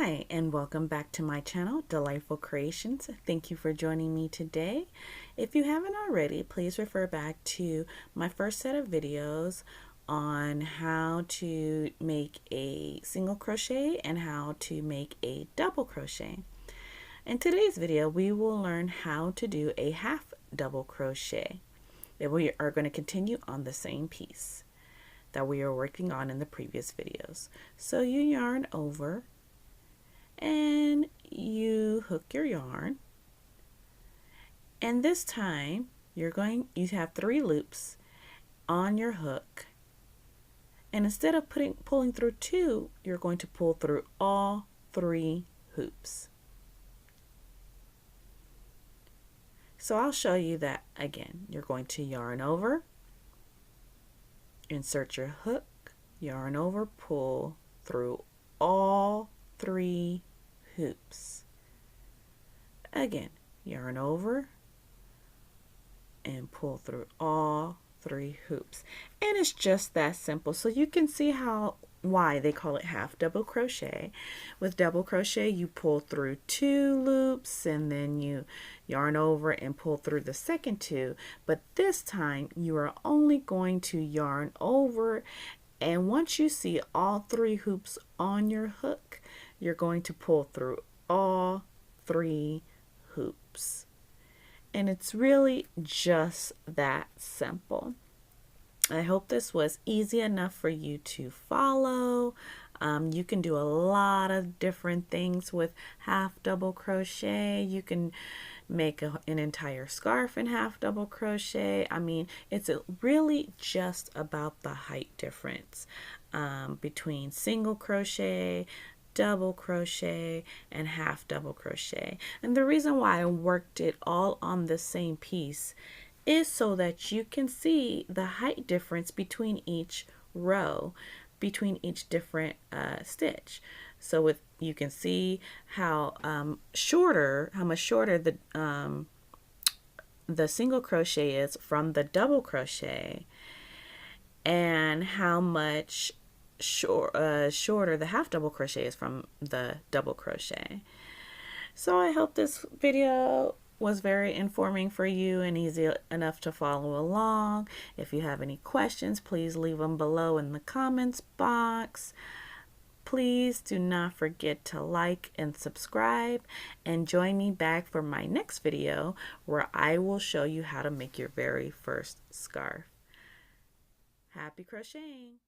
Hi, and welcome back to my channel, Delightful Creations. Thank you for joining me today. If you haven't already, please refer back to my first set of videos on how to make a single crochet and how to make a double crochet. In today's video, we will learn how to do a half double crochet. And we are going to continue on the same piece that we are working on in the previous videos. So you yarn over and you hook your yarn, and this time you have 3 loops on your hook, and instead of pulling through 2, you're going to pull through all 3 hoops. So I'll show you that again. You're going to yarn over, insert your hook, yarn over, pull through all 3 hoops. Again, yarn over and pull through all 3 hoops. And it's just that simple. So you can see why they call it half double crochet. With double crochet, you pull through 2 loops and then you yarn over and pull through the second 2. But this time you are only going to yarn over, and once you see all 3 hoops on your hook, you're going to pull through all 3 hoops. And it's really just that simple. I hope this was easy enough for you to follow. You can do a lot of different things with half double crochet. You can make an entire scarf in half double crochet. I mean, it's really just about the height difference between single crochet, double crochet, and half double crochet. And the reason why I worked it all on the same piece is so that you can see the height difference between each row, between each different stitch. So you can see how much shorter the single crochet is from the double crochet, and how much shorter the half double crochet is from the double crochet. So I hope this video was very informing for you and easy enough to follow along. If you have any questions, please leave them below in the comments box. Please do not forget to like and subscribe, and join me back for my next video where I will show you how to make your very first scarf. Happy crocheting!